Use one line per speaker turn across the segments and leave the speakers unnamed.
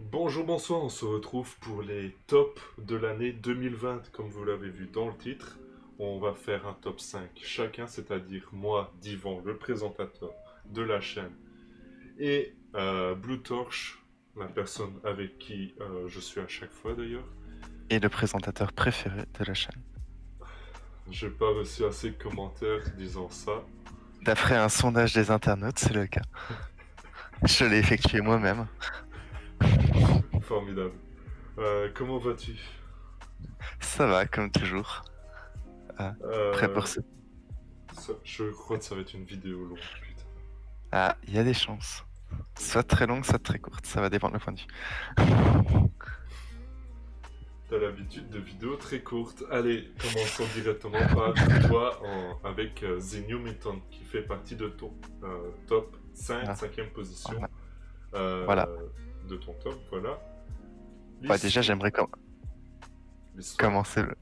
Bonjour, bonsoir, on se retrouve pour les tops de l'année 2020, comme vous l'avez vu dans le titre. On va faire un top 5 chacun, c'est-à-dire moi, Divan, le présentateur de la chaîne, et Blue Torch, la personne avec qui je suis à chaque fois d'ailleurs.
Et le présentateur préféré de la chaîne.
J'ai pas reçu assez de commentaires disant ça.
D'après un sondage des internautes, c'est le cas. Je l'ai effectué moi-même.
Formidable. Comment vas-tu?
Ça va, comme toujours. Ah, prêt
Euh,
pour ce...
je crois que ça va être une vidéo longue, putain.
Ah, il y a des chances. Soit très longue, soit très courte. Ça va dépendre du point de vue.
T'as l'habitude de vidéos très courtes. Allez, commençons directement par toi avec The New Mutant qui fait partie de ton top 5,
Ah,
cinquième position
voilà. Voilà.
euh, de ton top, voilà.
Bah, déjà,
L'histoire.
j'aimerais
L'histoire.
commencer le...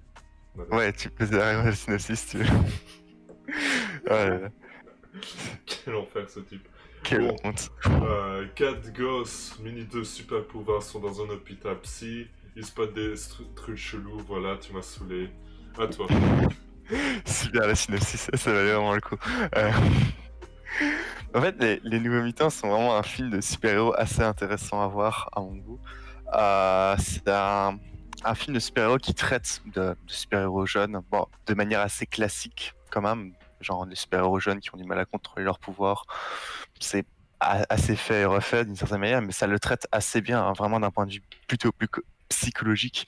Bah, vas-y.
Ouais, tu peux arriver le synopsis si tu veux. Ouais,
Quel enfer ce type.
quelle
Bon,
honte.
quatre gosses munis de super pouvoirs sont dans un hôpital psy. Ils spottent des trucs chelous, voilà, tu m'as saoulé. À toi.
Super la synopsis, ça valait vraiment le coup. Euh, En fait, les Nouveaux Mutants sont vraiment un film de super-héros assez intéressant à voir, à mon goût. C'est un film de super-héros qui traite de super-héros jeunes, bon, de manière assez classique quand même, genre des super-héros jeunes qui ont du mal à contrôler leur pouvoir. C'est assez fait et refait d'une certaine manière, mais ça le traite assez bien, hein, vraiment d'un point de vue plutôt plus psychologique.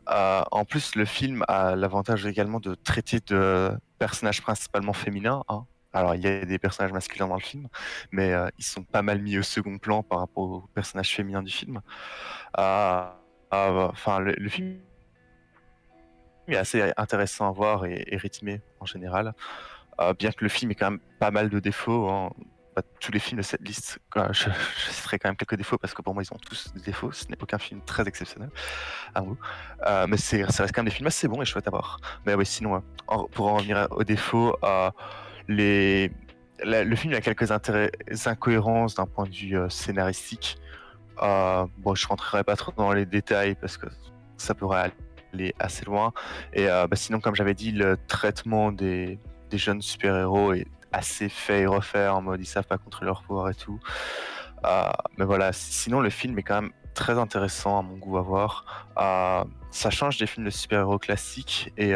En plus, le film a l'avantage également de traiter de personnages principalement féminins, hein. Alors, il y a des personnages masculins dans le film, mais ils sont pas mal mis au second plan par rapport aux personnages féminins du film. Enfin, le film est assez intéressant à voir et rythmé en général. Bien que le film ait quand même pas mal de défauts, hein. Pas tous les films de cette liste, quoi, je citerai quand même quelques défauts parce que pour moi ils ont tous des défauts. Ce n'est aucun film très exceptionnel à vous. Mais ça reste quand même des films assez bons et chouettes à voir. Mais oui, sinon, pour en revenir aux défauts, les, le film a quelques incohérences d'un point de vue scénaristique. Bon, je rentrerai pas trop dans les détails parce que ça pourrait aller assez loin. Et sinon, comme j'avais dit, le traitement des jeunes super-héros est assez fait et refait en mode ils savent pas contrôler leur pouvoir et tout. Mais voilà, sinon le film est quand même très intéressant à mon goût à voir. Ça change des films de super-héros classiques et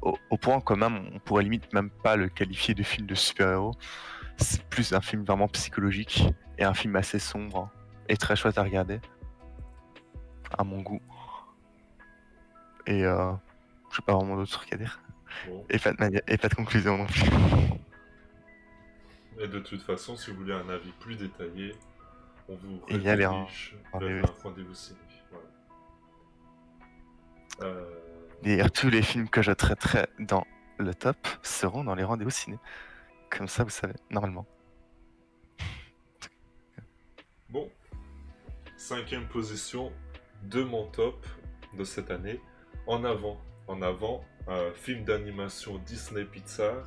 au point quand même on pourrait limite même pas le qualifier de film de super-héros. C'est plus un film vraiment psychologique et un film assez sombre et très chouette à regarder à mon goût. Et j'ai pas vraiment d'autres trucs à dire.
Bon.
Et pas de conclusion non plus.
Et de toute façon, si vous voulez un avis plus détaillé, on vous
Et y aller
redirige
en
vers
VO.
un rendez-vous ciné. Voilà. Euh,
D'ailleurs, tous les films que je traiterai dans le top seront dans les rendez-vous ciné. Comme ça, vous savez, normalement.
Bon, cinquième position de mon top de cette année. En avant, en avant, un film d'animation Disney Pixar.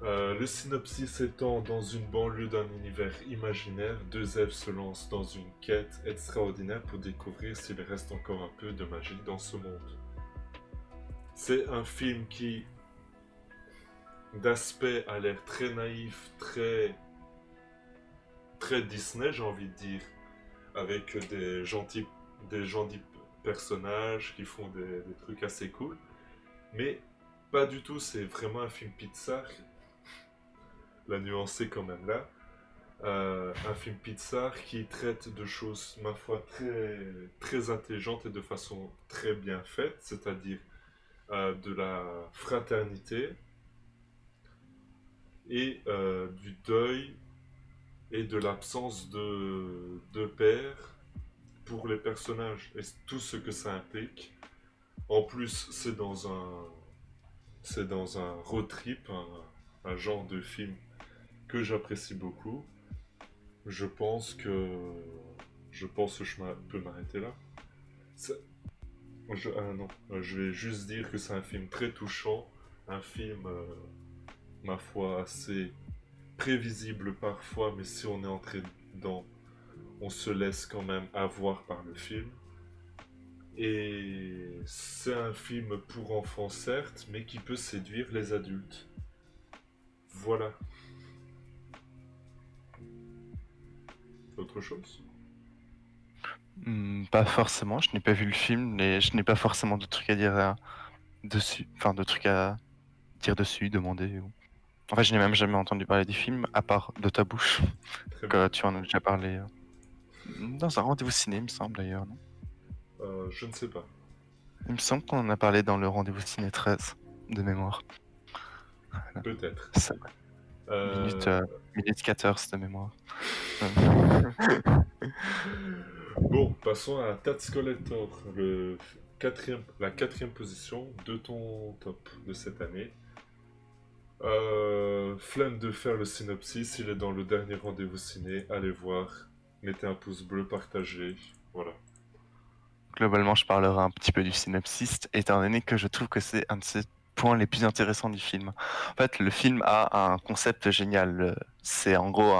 Le synopsis étant dans une banlieue d'un univers imaginaire, deux elfes se lancent dans une quête extraordinaire pour découvrir s'il reste encore un peu de magie dans ce monde. C'est un film qui, d'aspect, a l'air très naïf, très Disney, j'ai envie de dire, avec des gentils personnages qui font des trucs assez cool. Mais pas du tout, c'est vraiment un film Pixar. La nuance est quand même là. Un film Pixar qui traite de choses, ma foi, très intelligentes et de façon très bien faite, c'est-à-dire de la fraternité et du deuil et de l'absence de père pour les personnages et tout ce que ça implique. En plus, c'est dans un road trip, un genre de film que j'apprécie beaucoup. Je pense que je pense que je peux m'arrêter là. Non, je vais juste dire que c'est un film très touchant, un film, ma foi, assez prévisible parfois, mais si on est entré dedans, on se laisse quand même avoir par le film. Et c'est un film pour enfants certes, mais qui peut séduire les adultes. Voilà. Autre chose?
Pas forcément, je n'ai pas vu le film et je n'ai pas forcément de trucs à dire dessus. Enfin, de trucs à dire dessus, demander. En fait, je n'ai même jamais entendu parler du film, à part de ta bouche,
Très bien.
que tu en as déjà parlé dans un rendez-vous ciné, il me semble d'ailleurs, non?
Je ne sais pas.
Il me semble qu'on en a parlé dans le rendez-vous ciné 13, de mémoire. Voilà.
Peut-être.
Ça, minute,
Euh,
minute 14 de mémoire.
Bon, passons à Tax Collector, la quatrième position de ton top de cette année. Flemme de faire le synopsis, il est dans le dernier rendez-vous ciné, allez voir, mettez un pouce bleu, partagez, voilà.
Globalement, je parlerai un petit peu du synopsis, étant donné que je trouve que c'est un de ces points les plus intéressants du film. En fait, le film a un concept génial. C'est en gros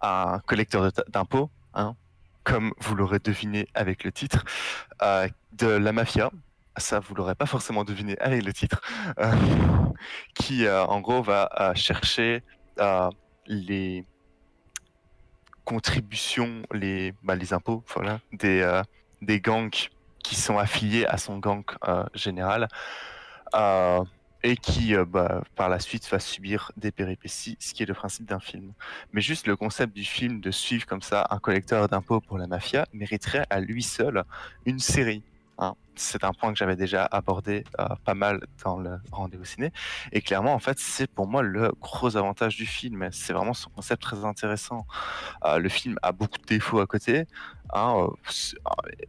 un collecteur d'impôts, hein, comme vous l'aurez deviné avec le titre, de la mafia. Ça, vous l'aurez pas forcément deviné avec le titre, euh, qui en gros va chercher les contributions, les impôts, voilà, des gangs qui sont affiliés à son gang général, euh, et qui par la suite va subir des péripéties, ce qui est le principe d'un film. Mais juste le concept du film de suivre comme ça un collecteur d'impôts pour la mafia mériterait à lui seul une série, hein. C'est un point que j'avais déjà abordé pas mal dans le rendez-vous ciné. Et clairement, en fait, c'est pour moi le gros avantage du film. C'est vraiment son concept très intéressant. Le film a beaucoup de défauts à côté, hein,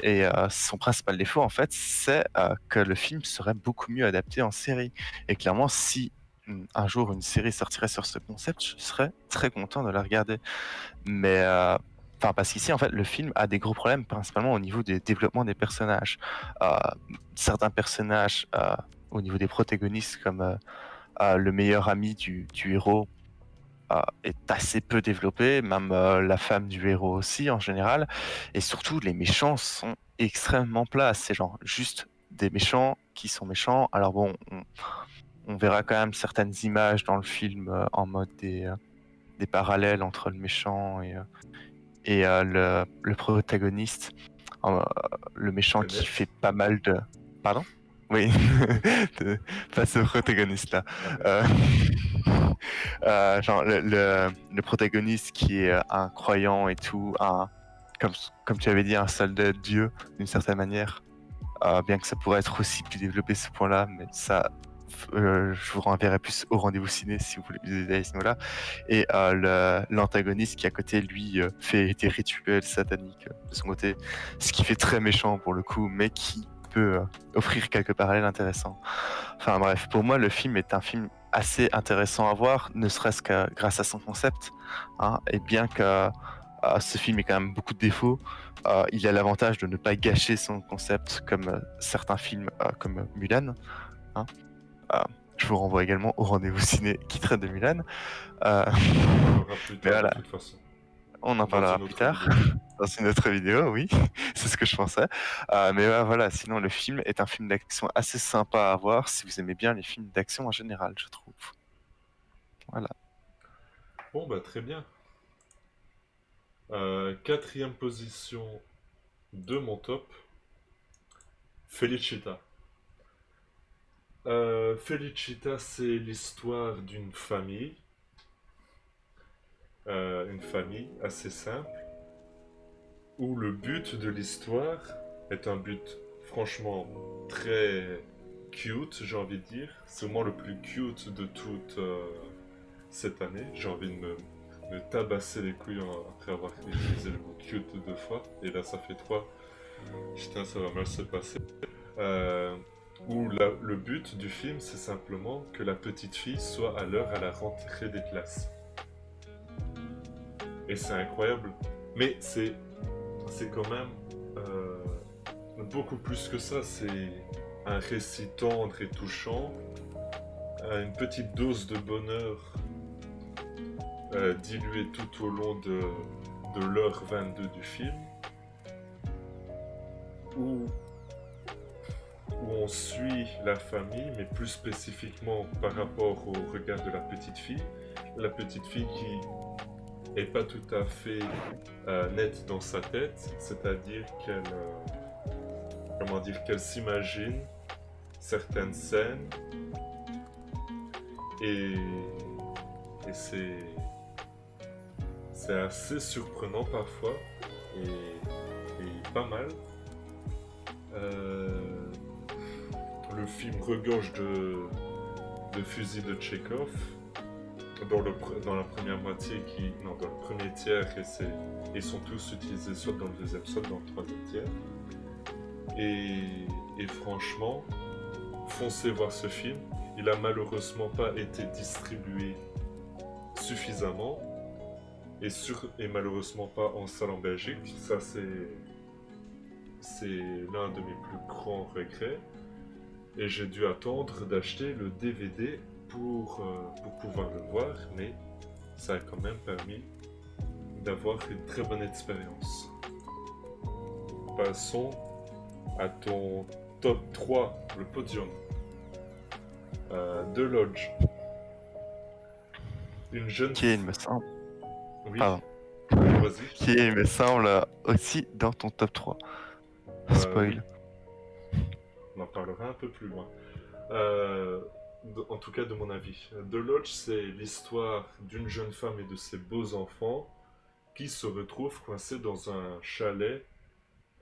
et son principal défaut, en fait, c'est que le film serait beaucoup mieux adapté en série. Et clairement, si un jour une série sortirait sur ce concept, je serais très content de la regarder. Mais enfin, parce qu'ici, en fait, le film a des gros problèmes, principalement au niveau du développement des personnages. Euh, Certains personnages, au niveau des protagonistes, comme le meilleur ami du héros, est assez peu développée, même la femme du héros aussi en général. Et surtout, les méchants sont extrêmement plats. C'est genre juste des méchants qui sont méchants. Alors bon, on verra quand même certaines images dans le film en mode des parallèles entre le méchant et le protagoniste. Euh, le méchant
C'est
qui fait
net.
pas mal de... Pardon? Oui, face au protagoniste là.
Ah
Euh,
merde.
genre le protagoniste qui est un croyant et tout, comme, comme tu avais dit, un soldat de Dieu d'une certaine manière. Bien que ça pourrait être aussi plus développé ce point-là, mais ça, je vous renverrai plus au rendez-vous ciné si vous voulez plus de détails à ce niveau-là. Et l'antagoniste qui à côté, lui, fait des rituels sataniques de son côté, ce qui fait très méchant pour le coup, mais qui peut offrir quelques parallèles intéressants. Enfin bref, pour moi, le film est un film assez intéressant à voir, ne serait-ce que grâce à son concept, hein, et bien que ce film ait quand même beaucoup de défauts, il a l'avantage de ne pas gâcher son concept comme certains films comme Mulan, hein. Euh, je vous renvoie également au rendez-vous ciné qui traite de Mulan. Euh,
On en parlera plus
mais
tard de
voilà,
toute façon.
on en
Dans
parlera
une
plus
autre
tard
vidéo.
dans une autre vidéo, oui, c'est ce que je pensais. Mais voilà, sinon le film est un film d'action assez sympa à voir si vous aimez bien les films d'action en général, je trouve. Voilà.
Bon bah très bien. Quatrième position de mon top, Felicita. Felicita, c'est l'histoire une famille assez simple, où le but de l'histoire est un but franchement très cute, j'ai envie de dire. C'est moi le plus cute de toute cette année. J'ai envie de me tabasser les couilles après avoir utilisé le mot cute deux fois. Et là, ça fait trois. Putain, ça va mal se passer. Euh, où le but du film, c'est simplement que la petite fille soit à l'heure à la rentrée des classes. Et c'est incroyable. Mais c'est quand même beaucoup plus que ça. C'est un récit tendre et touchant, une petite dose de bonheur diluée tout au long de l'heure 22 du film, où, où on suit la famille, mais plus spécifiquement par rapport au regard de la petite fille. La petite fille qui est pas tout à fait nette dans sa tête, c'est-à-dire comment dire, qu'elle s'imagine certaines scènes et, et c'est assez surprenant parfois et pas mal. Euh, le film regorge de fusils de Tchekhov dans la première moitié non, dans le premier tiers ils sont tous utilisés soit dans le deuxième soit dans le troisième tiers et franchement foncez voir ce film. Il a malheureusement pas été distribué suffisamment et malheureusement pas en salle en Belgique. Ça c'est l'un de mes plus grands regrets. Et j'ai dû attendre d'acheter le DVD pour pouvoir le voir, mais ça a quand même permis d'avoir une très bonne expérience. Passons à ton top 3, le podium. De Lodge. Une jeune...
Qui est, il me semble,
Oui,
pardon,
vas-y.
qui est, il me semble, aussi dans ton top 3.
Oui,
Spoil.
on en parlera un peu plus loin. Euh, En tout cas, de mon avis. The Lodge, c'est l'histoire d'une jeune femme et de ses beaux enfants qui se retrouvent coincés dans un chalet,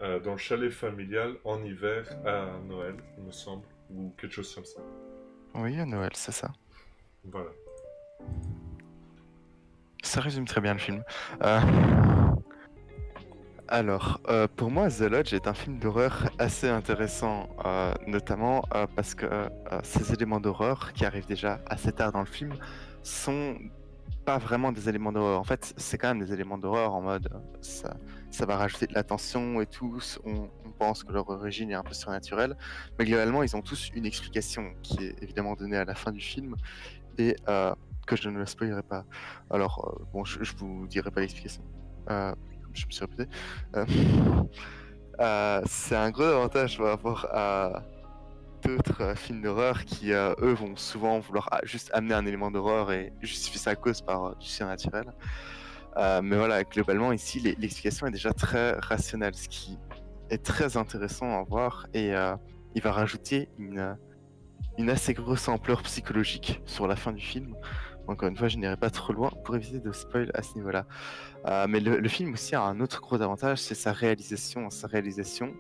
dans le chalet familial en hiver à Noël, il me semble, ou quelque chose comme ça.
Oui, à Noël, c'est ça.
Voilà.
Ça résume très bien le film. Euh, Alors, pour moi, The Lodge est un film d'horreur assez intéressant, notamment parce que ces éléments d'horreur qui arrivent déjà assez tard dans le film sont pas vraiment des éléments d'horreur. En fait, c'est quand même des éléments d'horreur en mode ça va rajouter de la tension et tout. On pense que leur origine est un peu surnaturelle, mais globalement, ils ont tous une explication qui est évidemment donnée à la fin du film et que je ne le spoilerai pas. Alors, bon, je vous dirai pas l'explication. Euh, je me suis répété. Euh, c'est un gros avantage par rapport à d'autres films d'horreur qui, eux, vont souvent vouloir juste amener un élément d'horreur et justifier sa cause par du surnaturel. Mais voilà, globalement, ici, l'explication est déjà très rationnelle, ce qui est très intéressant à voir et il va rajouter une assez grosse ampleur psychologique sur la fin du film. Encore une fois, je n'irai pas trop loin pour éviter de spoil à ce niveau-là. Mais le film aussi a un autre gros avantage, c'est sa réalisation. Sa réalisation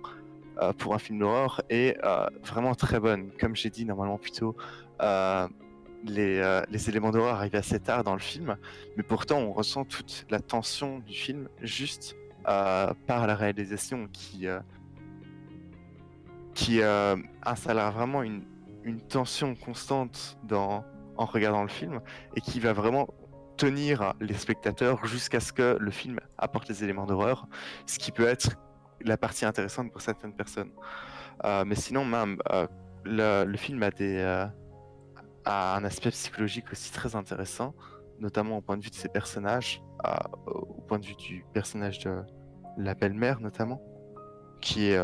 pour un film d'horreur est vraiment très bonne. Comme j'ai dit normalement plus tôt, euh, les éléments d'horreur arrivent assez tard dans le film, mais pourtant on ressent toute la tension du film juste par la réalisation qui installera vraiment une tension constante en regardant le film et qui va vraiment tenir les spectateurs jusqu'à ce que le film apporte les éléments d'horreur, ce qui peut être la partie intéressante pour certaines personnes. Mais sinon, même, le film a un aspect psychologique aussi très intéressant, notamment au point de vue de ses personnages, au point de vue du personnage de la belle-mère notamment, qui est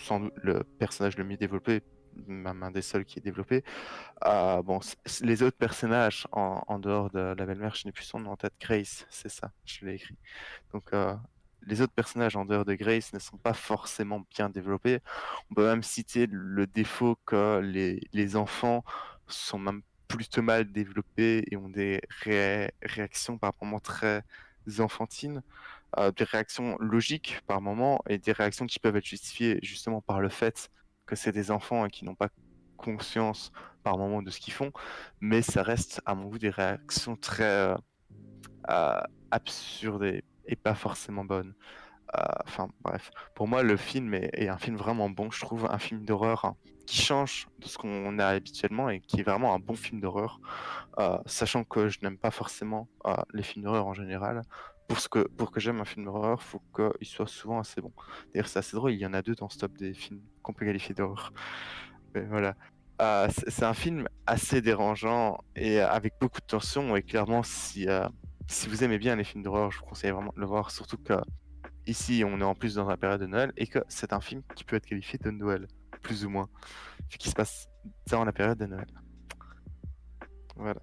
sans doute le personnage le mieux développé, même un des seuls qui est développé. Bon, les autres personnages en dehors de la belle-mère, je n'ai plus son nom en tête, Grace, c'est ça, je l'ai écrit. Donc, les autres personnages en dehors de Grace ne sont pas forcément bien développés. On peut même citer le défaut que les enfants sont même plutôt mal développés et ont des réactions par moments très enfantines, des réactions logiques par moments et des réactions qui peuvent être justifiées justement par le fait que c'est des enfants et qui n'ont pas conscience par moment de ce qu'ils font, mais ça reste à mon goût des réactions très euh, absurdes et pas forcément bonnes. Enfin bref, pour moi le film est un film vraiment bon, je trouve un film d'horreur qui change de ce qu'on a habituellement et qui est vraiment un bon film d'horreur, sachant que je n'aime pas forcément les films d'horreur en général. Pour que j'aime un film d'horreur, faut qu'il soit souvent assez bon. D'ailleurs, c'est assez drôle, il y en a deux dans ce top des films qu'on peut qualifier d'horreur. Mais voilà. C'est un film assez dérangeant et avec beaucoup de tension. Et clairement, si si vous aimez bien les films d'horreur, je vous conseille vraiment de le voir, surtout que ici, on est en plus dans la période de Noël et que c'est un film qui peut être qualifié de Noël, plus ou moins, vu qu'il se passe dans la période de Noël. Voilà.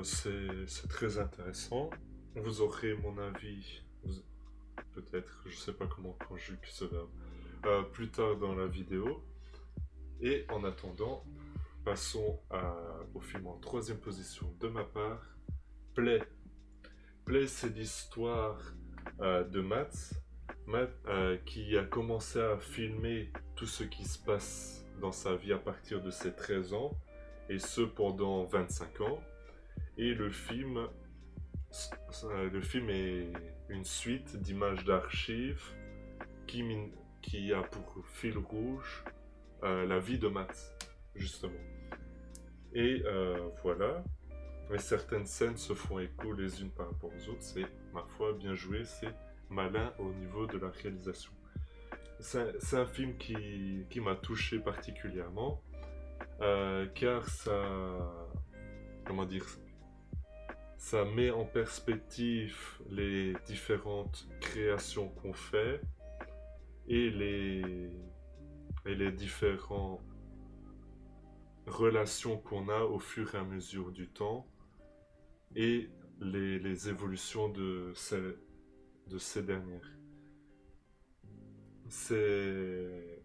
C'est très intéressant. Vous aurez mon avis, peut-être, je sais pas comment on conjugue ce verbe, plus tard dans la vidéo. Et en attendant, passons au film en troisième position de ma part, Play. Play, c'est l'histoire de Matt qui a commencé à filmer tout ce qui se passe dans sa vie à partir de ses 13 ans, et ce pendant 25 ans. Et le film est une suite d'images d'archives qui, qui a pour fil rouge la vie de Matt, justement. Et voilà. Mais certaines scènes se font écho les unes par rapport aux autres. C'est, ma foi, bien joué. C'est malin au niveau de la réalisation. C'est un film qui m'a touché particulièrement. Car comment dire, ça met en perspective les différentes créations qu'on fait et les différentes relations qu'on a au fur et à mesure du temps et les évolutions de ces dernières. C'est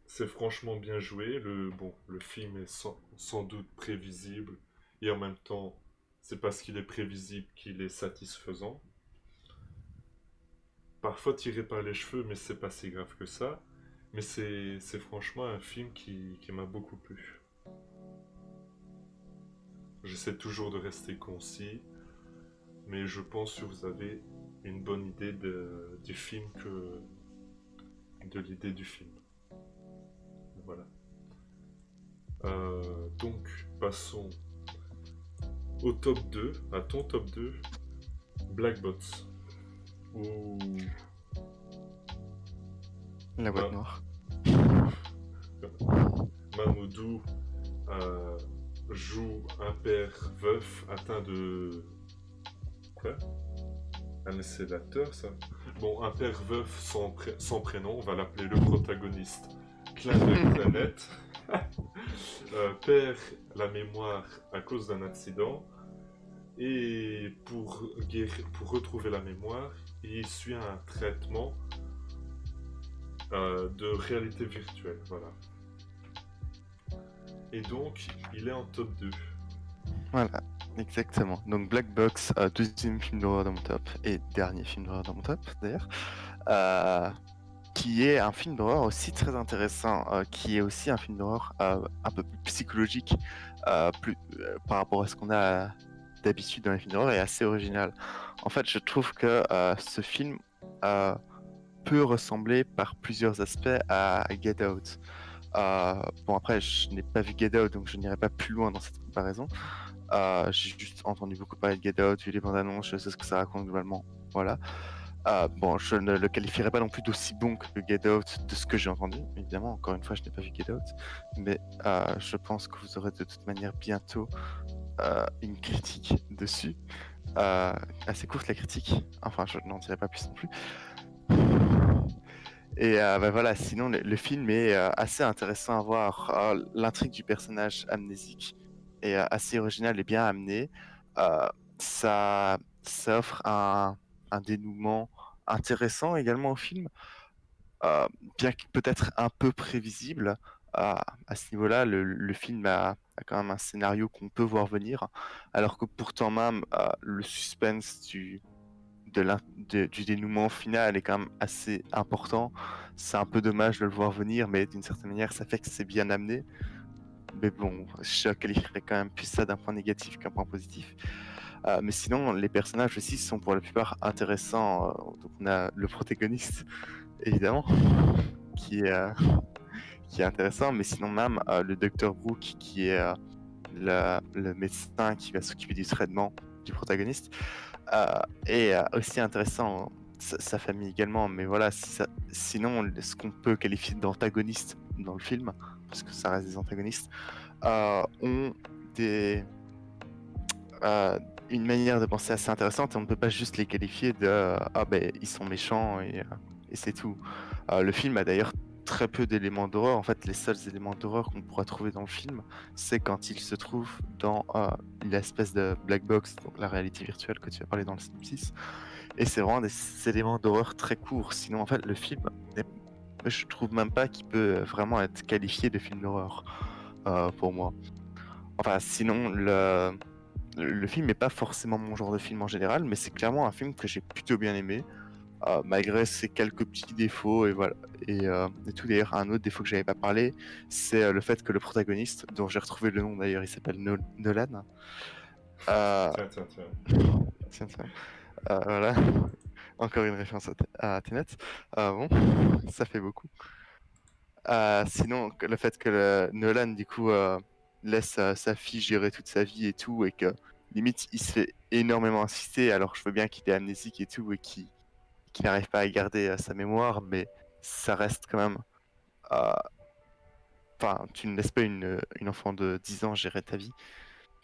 c'est franchement bien joué. Le film est sans doute prévisible et en même temps, c'est parce qu'il est prévisible qu'il est satisfaisant. Parfois tiré par les cheveux, mais c'est pas si grave que ça. Mais c'est franchement un film qui m'a beaucoup plu. J'essaie toujours de rester concis, mais je pense que vous avez une bonne idée du film de l'idée du film. Voilà. Donc, passons au top 2, à ton top 2, Black Box. Où
La boîte
Ma-
noire.
Mamoudou joue un père veuf atteint de... Quoi? Ah mais c'est l'acteur ça. Bon, un père veuf sans prénom, on va l'appeler le protagoniste. Clin d'œil très net. Perd la mémoire à cause d'un accident et pour retrouver la mémoire, il suit un traitement de réalité virtuelle. Voilà. Et donc, il est en top 2.
Voilà, exactement. Donc Black Box, deuxième film d'horreur dans mon top, et dernier film d'horreur dans mon top d'ailleurs, euh, qui est un film d'horreur aussi très intéressant, qui est aussi un film d'horreur un peu plus psychologique par rapport à ce qu'on a d'habitude dans les films d'horreur, et assez original. En fait, je trouve que ce film euh, peut ressembler par plusieurs aspects à Get Out. Bon, après, je n'ai pas vu Get Out, donc je n'irai pas plus loin dans cette comparaison. J'ai juste entendu beaucoup parler de Get Out, vu les bandes annonces, je sais ce que ça raconte globalement. Voilà. Bon, je ne le qualifierais pas non plus d'aussi bon que Get Out de ce que j'ai entendu. Évidemment, encore une fois, je n'ai pas vu Get Out. Mais je pense que vous aurez de toute manière bientôt une critique dessus. Assez courte la critique. Enfin, je n'en dirai pas plus non plus. Et bah voilà, sinon le film est assez intéressant à voir. L'intrigue du personnage amnésique est assez originale et bien amenée. Ça offre un dénouement intéressant également au film, euh, bien que peut-être un peu prévisible. À ce niveau-là, le film a quand même un scénario qu'on peut voir venir, alors que pourtant même le suspense du dénouement final est quand même assez important. C'est un peu dommage de le voir venir, mais d'une certaine manière, ça fait que c'est bien amené. Mais bon, je qualifierais quand même plus ça d'un point négatif qu'un point positif. Mais sinon, les personnages aussi sont pour la plupart intéressants. Donc on a le protagoniste, évidemment, qui est, euh, qui est intéressant, mais sinon même le docteur Brooke, qui est le médecin qui va s'occuper du traitement du protagoniste, est aussi intéressant. Sa famille également, mais voilà, sinon, ce qu'on peut qualifier d'antagonistes dans le film, parce que ça reste des antagonistes, ont des, une manière de penser assez intéressante et on ne peut pas juste les qualifier de ah ben ils sont méchants et c'est tout. Le film a d'ailleurs très peu d'éléments d'horreur. En fait, les seuls éléments d'horreur qu'on pourra trouver dans le film, c'est quand il se trouve dans l'espèce de black box, donc la réalité virtuelle que tu as parlé dans le synopsis. Et c'est vraiment des éléments d'horreur très courts. Sinon, en fait, le film, je trouve même pas qu'il peut vraiment être qualifié de film d'horreur pour moi. Enfin, sinon, le film n'est pas forcément mon genre de film en général, mais c'est clairement un film que j'ai plutôt bien aimé, malgré ses quelques petits défauts et voilà. Et tout d'ailleurs, un autre défaut que j'avais pas parlé, c'est le fait que le protagoniste, dont j'ai retrouvé le nom d'ailleurs, il s'appelle Nolan. Euh,
Tiens, tiens, tiens.
tiens, tiens. Voilà, encore une référence à Tenet. Bon, ça fait beaucoup. Sinon, le fait que Nolan, du coup, laisse sa fille gérer toute sa vie et tout, et que limite, il se fait énormément insister, alors je veux bien qu'il est amnésique et tout, et qu'il n'arrive pas à garder sa mémoire, mais ça reste quand même. euh, Enfin, tu ne laisses pas une enfant de 10 ans gérer ta vie,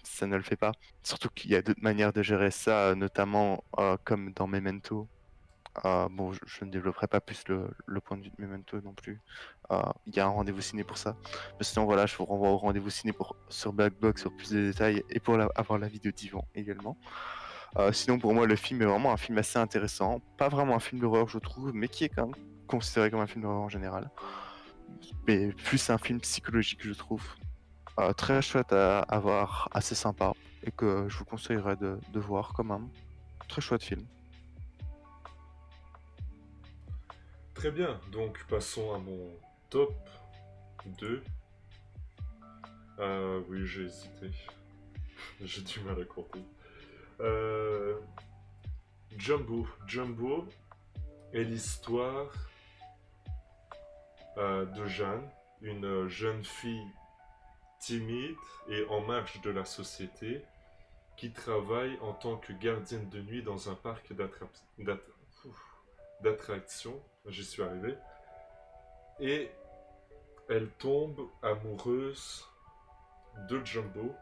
ça ne le fait pas. Surtout qu'il y a d'autres manières de gérer ça, notamment comme dans Memento. Bon, je ne développerai pas plus le point de vue de Memento non plus. Il y a un rendez-vous ciné pour ça. Mais sinon, voilà, je vous renvoie au rendez-vous ciné sur Black Box sur plus de détails et pour avoir l'avis de Divan également. Sinon, pour moi, le film est vraiment un film assez intéressant. Pas vraiment un film d'horreur, je trouve, mais qui est quand même considéré comme un film d'horreur en général. Mais plus un film psychologique, je trouve. Très chouette à voir, assez sympa, et que je vous conseillerais de voir quand même. Très chouette film.
Très bien, donc passons à mon top 2. Oui, j'ai hésité. J'ai du mal à compter. Euh, Jumbo. Jumbo est l'histoire de Jeanne, une jeune fille timide et en marge de la société qui travaille en tant que gardienne de nuit dans un parc d'attractions. J'y suis arrivé. Et elle tombe amoureuse de Jumbo,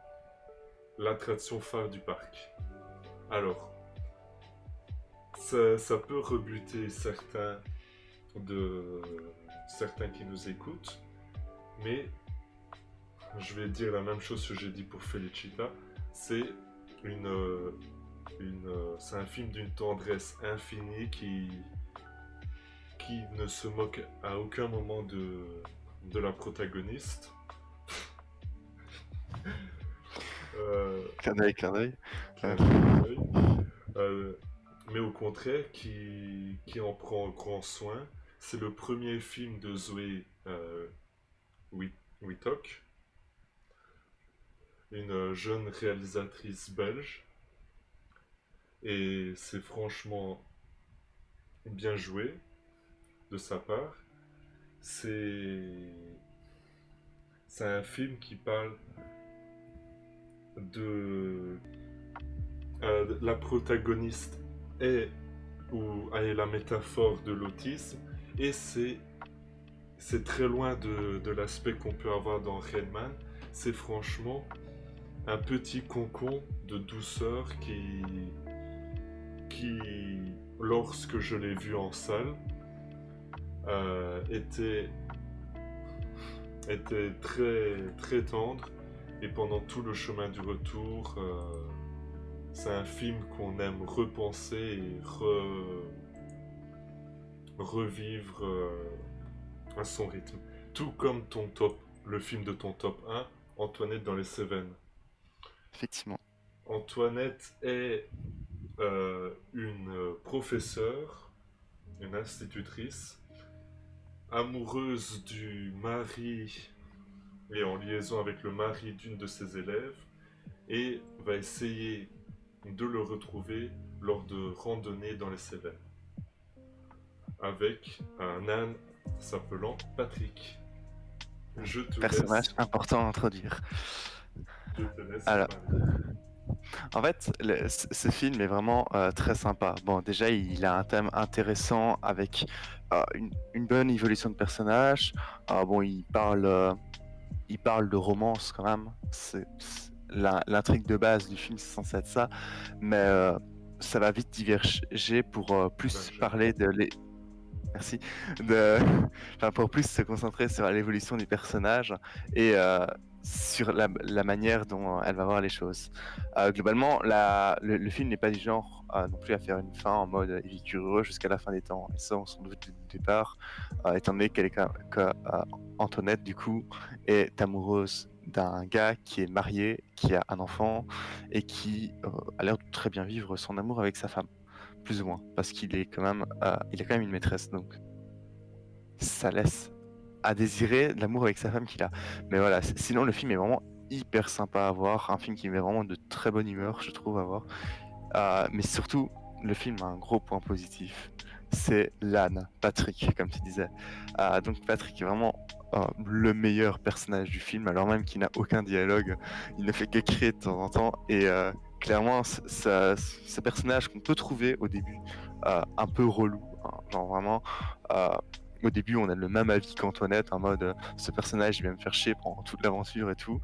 l'attraction phare du parc. Alors, ça peut rebuter certains qui nous écoutent, mais je vais dire la même chose que j'ai dit pour Felicita. C'est c'est un film d'une tendresse infinie qui ne se moque à aucun moment de la protagoniste.
Clin d'œil, clin d'œil.
Clin d'œil. Mais au contraire, qui en prend grand soin. C'est le premier film de Zoé Wittok, une jeune réalisatrice belge. Et c'est franchement bien joué de sa part. C'est c'est un film qui parle de la protagoniste est ou est la métaphore de l'autisme et c'est très loin de l'aspect qu'on peut avoir dans Redman. C'est franchement un petit concon de douceur qui lorsque je l'ai vu en salle, était très, très tendre. Et pendant tout le chemin du retour, c'est un film qu'on aime repenser et revivre à son rythme. Tout comme le film de ton top 1, Antoinette dans les Cévennes.
Effectivement.
Antoinette est une professeure, une institutrice, amoureuse du mari et en liaison avec le mari d'une de ses élèves, et va essayer de le retrouver lors de randonnées dans les Cévennes, avec un âne s'appelant Patrick. Je te
Personnage
laisse,
important à introduire.
je te laisse
Alors,
parler.
en fait, ce film est vraiment très sympa. Bon, déjà, il a un thème intéressant avec une bonne évolution de personnage. Bon, il parle de romance quand même. l'intrigue de base du film, c'est censé être ça, mais ça va vite diverger pour plus
Diverger.
parler merci, de, enfin, pour plus se concentrer sur l'évolution du personnage et sur la manière dont elle va voir les choses. Globalement, le film n'est pas du genre non plus à faire une fin en mode il vit heureux jusqu'à la fin des temps. Et ça, on s'en doute du départ, étant donné Antoinette, du coup, est amoureuse d'un gars qui est marié, qui a un enfant et qui a l'air de très bien vivre son amour avec sa femme, plus ou moins, parce qu'il est quand même, il a quand même une maîtresse, donc ça laisse à désirer l'amour avec sa femme qu'il a. Mais voilà, sinon le film est vraiment hyper sympa à voir, un film qui met vraiment de très bonne humeur, je trouve, à voir. Mais surtout, le film a un gros point positif, c'est l'âne, Patrick, comme tu disais. Donc Patrick est vraiment le meilleur personnage du film, alors même qu'il n'a aucun dialogue, il ne fait que crier de temps en temps, et clairement, ce personnage qu'on peut trouver au début un peu relou, hein, genre vraiment... euh, au début, on a le même avis qu'Antoinette, en mode ce personnage il va me faire chier pendant toute l'aventure et tout.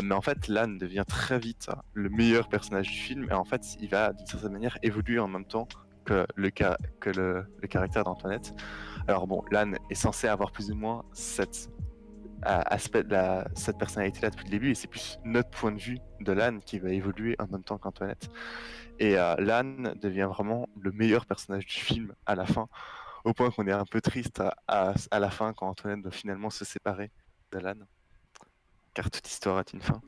Mais en fait, Lan devient très vite le meilleur personnage du film, et en fait, il va d'une certaine manière évoluer en même temps que le caractère d'Antoinette. Alors bon, Lan est censé avoir plus ou moins cette personnalité-là depuis le début, et c'est plus notre point de vue de Lan qui va évoluer en même temps qu'Antoinette. Et Lan devient vraiment le meilleur personnage du film à la fin, au point qu'on est un peu triste à la fin quand Antoinette doit finalement se séparer d'Alan, car toute histoire a une fin.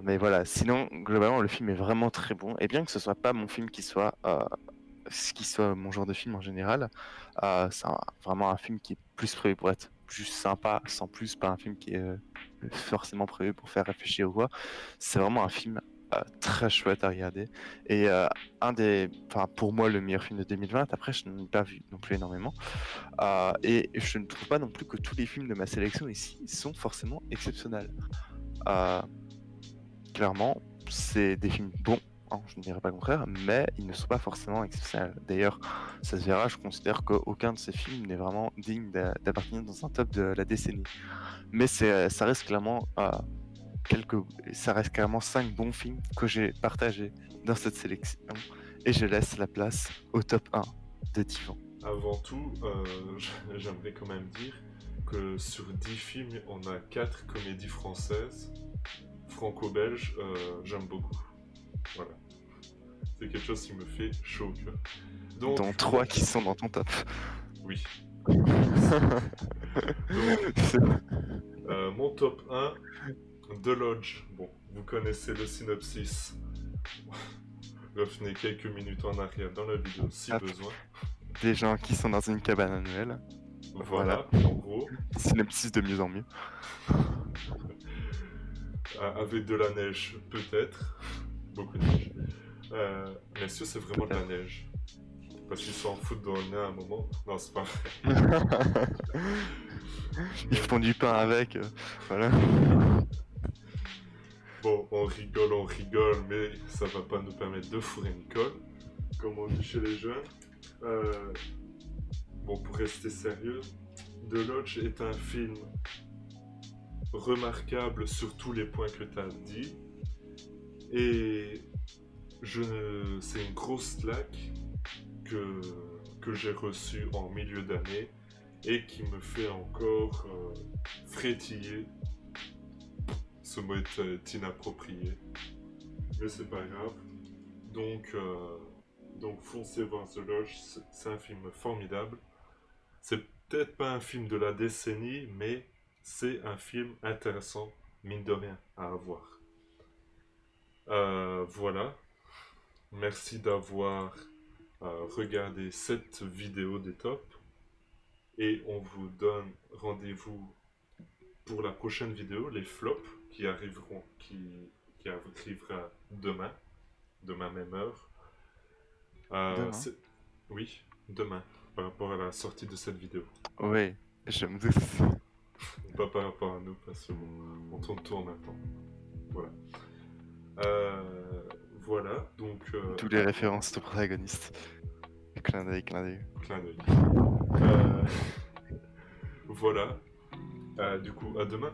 Mais voilà, sinon, globalement, le film est vraiment très bon, et bien que ce soit pas mon film qui soit mon genre de film en général, vraiment un film qui est plus prévu pour être juste sympa, sans plus, pas un film qui est forcément prévu pour faire réfléchir ou quoi. C'est vraiment un film très chouette à regarder, et pour moi, le meilleur film de 2020. Après, je n'en ai pas vu non plus énormément. Et je ne trouve pas non plus que tous les films de ma sélection ici sont forcément exceptionnels. Euh, Clairement, c'est des films bons, hein, je ne dirais pas le contraire, mais ils ne sont pas forcément exceptionnels. D'ailleurs, ça se verra, je considère qu'aucun de ces films n'est vraiment digne d'appartenir dans un top de la décennie. Mais ça reste clairement quelques, ça reste clairement 5 bons films que j'ai partagés dans cette sélection, et je laisse la place au top 1 de Divan.
Avant tout, j'aimerais quand même dire que sur 10 films, on a 4 comédies françaises, franco-belges, j'aime beaucoup. Voilà. C'est quelque chose qui me fait chaud au cœur. Donc,
Dont 3 qui sont dans ton top.
oui. Mon top 1, The Lodge. Bon, vous connaissez le synopsis. Revenez quelques minutes en arrière dans la vidéo si besoin.
Des gens qui sont dans une cabane à Noël.
Voilà, en gros.
Synopsis de mieux en mieux.
Avec de la neige, peut-être. Beaucoup de neige. Mais est-ce que c'est vraiment de la neige? Parce qu'ils s'en foutent dans le nez à un moment. Non, c'est pas vrai.
Ils font du pain avec. Voilà.
Bon, on rigole, mais ça va pas nous permettre de fourrer une colle, comme on dit chez les jeunes. Bon, pour rester sérieux, The Lodge est un film remarquable sur tous les points que tu as dit. Et c'est une grosse claque que j'ai reçue en milieu d'année et qui me fait encore frétiller. Ce mot est inapproprié, mais c'est pas grave. Donc foncez voir The Lodge, c'est un film formidable. C'est peut-être pas un film de la décennie, mais c'est un film intéressant, mine de rien, à avoir. Voilà. Merci d'avoir regardé cette vidéo des tops. Et on vous donne rendez-vous pour la prochaine vidéo, les flops qui arriveront, qui arrivera demain même heure.
Demain.
Oui, demain, par rapport à la sortie de cette vidéo.
Oui, je me doute.
Pas par rapport à nous, parce qu'on tourne un temps. Voilà. Voilà, donc...
Toutes les références au protagoniste. Clin d'œil, clin d'œil.
Clin d'œil. Voilà. Du coup, à demain.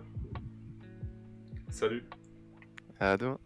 Salut.
À demain.